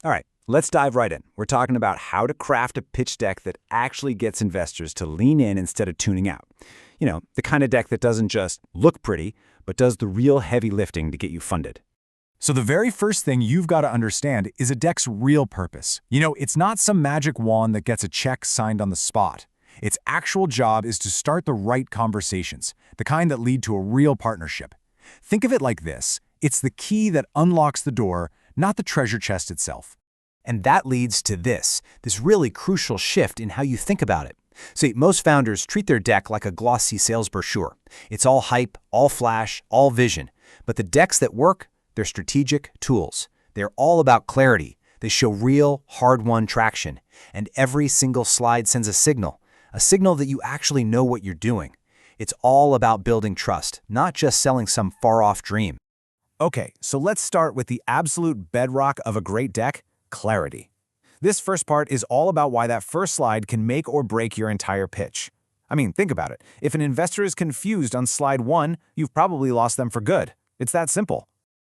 All right, let's dive right in. We're talking about how to craft a pitch deck that actually gets investors to lean in instead of tuning out. You know, the kind of deck that doesn't just look pretty, but does the real heavy lifting to get you funded. So the very first thing you've got to understand is a deck's real purpose. It's not some magic wand that gets a check signed on the spot. Its actual job is to start the right conversations, the kind that lead to a real partnership. Think of it like this. It's the key that unlocks the door, not the treasure chest itself. And that leads to this really crucial shift in how you think about it. See, most founders treat their deck like a glossy sales brochure. It's all hype, all flash, all vision. But the decks that work, they're strategic tools. They're all about clarity. They show real, hard-won traction. And every single slide sends a signal that you actually know what you're doing. It's all about building trust, not just selling some far-off dream. Okay, so let's start with the absolute bedrock of a great deck, clarity. This first part is all about why that first slide can make or break your entire pitch. I mean, think about it. If an investor is confused on slide 1, you've probably lost them for good. It's that simple.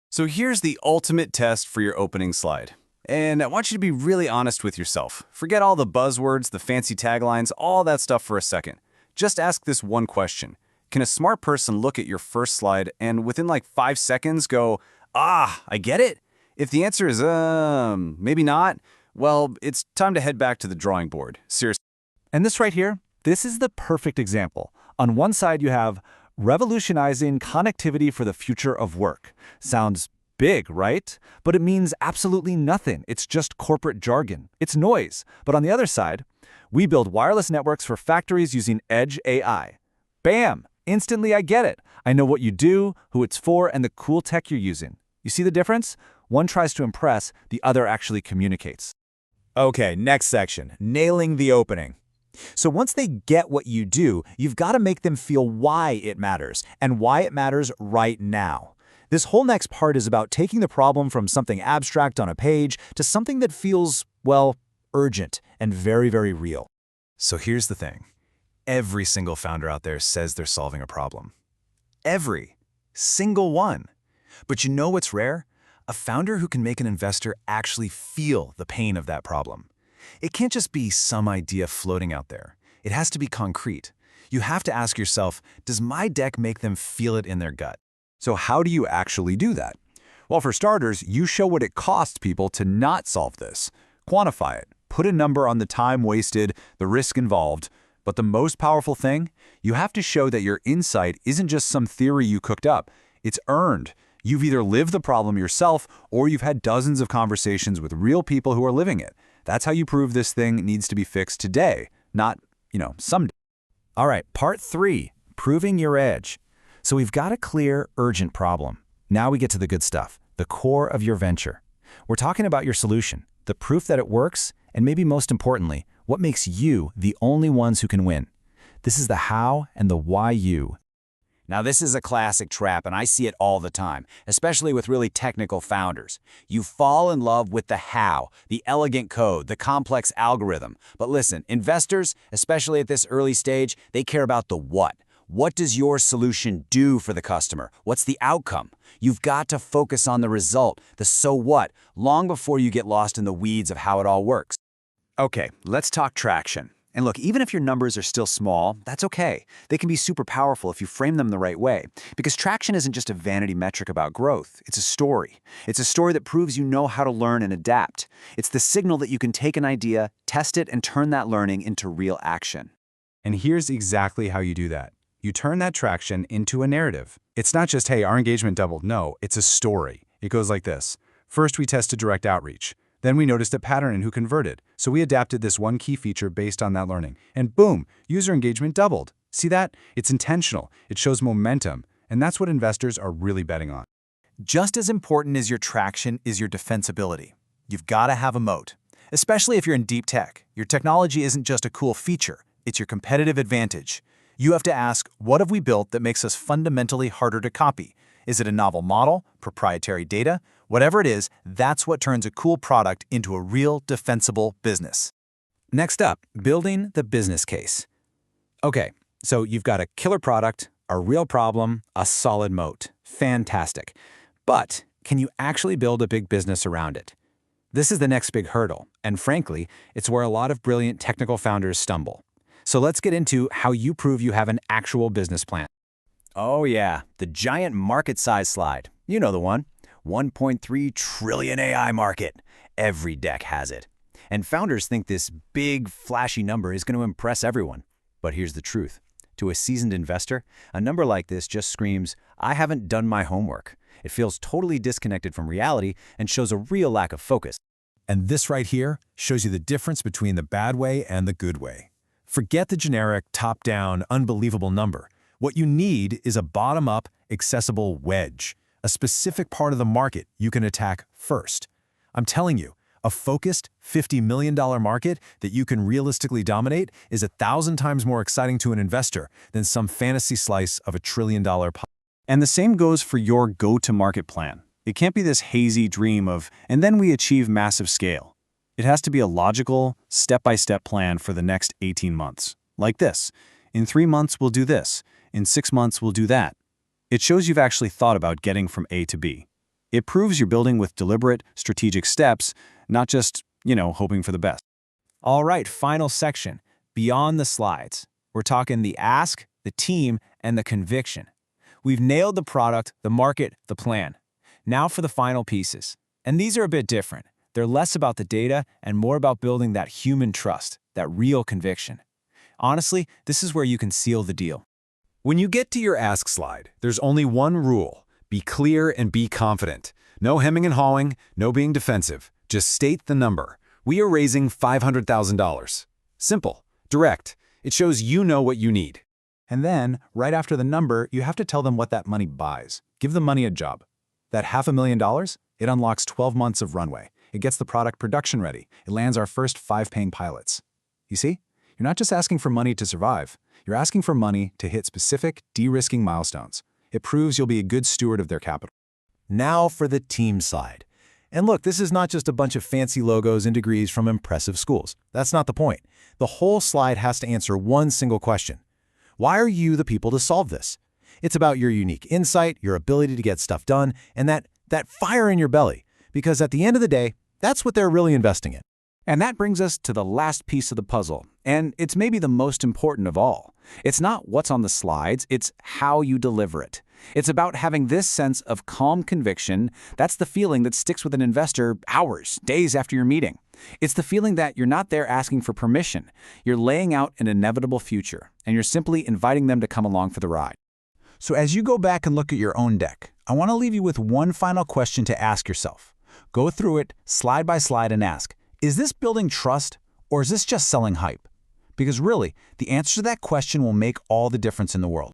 So here's the ultimate test for your opening slide. And I want you to be really honest with yourself. Forget all the buzzwords, the fancy taglines, all that stuff for a second. Just ask this one question. Can a smart person look at your first slide and within like 5 seconds go, "Ah, I get it"? If the answer is, maybe not, well, it's time to head back to the drawing board. Seriously. And this right here, this is the perfect example. On one side, you have revolutionizing connectivity for the future of work. Sounds big, right? But it means absolutely nothing. It's just corporate jargon. It's noise. But on the other side, we build wireless networks for factories using Edge AI. Bam! Instantly, I get it. I know what you do, who it's for, and the cool tech you're using. You see the difference? One tries to impress, the other actually communicates. Okay, next section, nailing the opening. So once they get what you do, you've got to make them feel why it matters, and why it matters right now. This whole next part is about taking the problem from something abstract on a page to something that feels, well, urgent and very, very real. So here's the thing. Every single founder out there says they're solving a problem. Every single one. But you know what's rare? A founder who can make an investor actually feel the pain of that problem. It can't just be some idea floating out there. It has to be concrete. You have to ask yourself, does my deck make them feel it in their gut? So how do you actually do that? Well, for starters, you show what it costs people to not solve this. Quantify it. Put a number on the time wasted, the risk involved. But the most powerful thing, you have to show that your insight isn't just some theory you cooked up. It's earned. You've either lived the problem yourself or you've had dozens of conversations with real people who are living it. That's how you prove this thing needs to be fixed today, not, someday. All right, part 3, proving your edge. So we've got a clear, urgent problem. Now we get to the good stuff, the core of your venture. We're talking about your solution, the proof that it works, and maybe most importantly, what makes you the only ones who can win. This is the how and the why you. Now, this is a classic trap, and I see it all the time, especially with really technical founders. You fall in love with the how, the elegant code, the complex algorithm. But listen, investors, especially at this early stage, they care about the what. What does your solution do for the customer? What's the outcome? You've got to focus on the result, the so what, long before you get lost in the weeds of how it all works. Okay, let's talk traction. And look, even if your numbers are still small, that's okay. They can be super powerful if you frame them the right way. Because traction isn't just a vanity metric about growth. It's a story. It's a story that proves you know how to learn and adapt. It's the signal that you can take an idea, test it, and turn that learning into real action. And here's exactly how you do that. You turn that traction into a narrative. It's not just, hey, our engagement doubled. No, it's a story. It goes like this. First, we tested direct outreach. Then we noticed a pattern in who converted. So we adapted this one key feature based on that learning. And boom, user engagement doubled. See that? It's intentional. It shows momentum. And that's what investors are really betting on. Just as important as your traction is your defensibility. You've got to have a moat. Especially if you're in deep tech. Your technology isn't just a cool feature. It's your competitive advantage. You have to ask, what have we built that makes us fundamentally harder to copy? Is it a novel model, proprietary data? Whatever it is, that's what turns a cool product into a real defensible business. Next up, building the business case. Okay, so you've got a killer product, a real problem, a solid moat. Fantastic. But can you actually build a big business around it? This is the next big hurdle, and frankly, it's where a lot of brilliant technical founders stumble. So let's get into how you prove you have an actual business plan. Oh yeah, the giant market size slide. You know the one. 1.3 trillion AI market. Every deck has it. And founders think this big, flashy number is going to impress everyone. But here's the truth. To a seasoned investor, a number like this just screams, I haven't done my homework. It feels totally disconnected from reality and shows a real lack of focus. And this right here shows you the difference between the bad way and the good way. Forget the generic, top-down, unbelievable number. What you need is a bottom-up, accessible wedge, a specific part of the market you can attack first. I'm telling you, a focused $50 million market that you can realistically dominate is 1,000 times more exciting to an investor than some fantasy slice of $1 trillion pie. And the same goes for your go-to-market plan. It can't be this hazy dream of, and then we achieve massive scale. It has to be a logical, step-by-step plan for the next 18 months. Like this. In 3 months, we'll do this. In 6 months, we'll do that. It shows you've actually thought about getting from A to B. It proves you're building with deliberate, strategic steps, not just, hoping for the best. All right, final section. Beyond the slides. We're talking the ask, the team, and the conviction. We've nailed the product, the market, the plan. Now for the final pieces. And these are a bit different. They're less about the data and more about building that human trust, that real conviction. Honestly, this is where you can seal the deal. When you get to your ask slide, there's only one rule. Be clear and be confident. No hemming and hawing, no being defensive. Just state the number. We are raising $500,000. Simple, direct. It shows you know what you need. And then, right after the number, you have to tell them what that money buys. Give the money a job. That $500,000, it unlocks 12 months of runway. It gets the product production ready. It lands our first 5 paying pilots. You see? You're not just asking for money to survive. You're asking for money to hit specific, de-risking milestones. It proves you'll be a good steward of their capital. Now for the team side. And look, this is not just a bunch of fancy logos and degrees from impressive schools. That's not the point. The whole slide has to answer one single question. Why are you the people to solve this? It's about your unique insight, your ability to get stuff done, and that fire in your belly. Because at the end of the day, that's what they're really investing in. And that brings us to the last piece of the puzzle, and it's maybe the most important of all. It's not what's on the slides, it's how you deliver it. It's about having this sense of calm conviction. That's the feeling that sticks with an investor hours, days after your meeting. It's the feeling that you're not there asking for permission. You're laying out an inevitable future, and you're simply inviting them to come along for the ride. So as you go back and look at your own deck, I want to leave you with one final question to ask yourself. Go through it slide by slide and ask, is this building trust or is this just selling hype? Because really, the answer to that question will make all the difference in the world.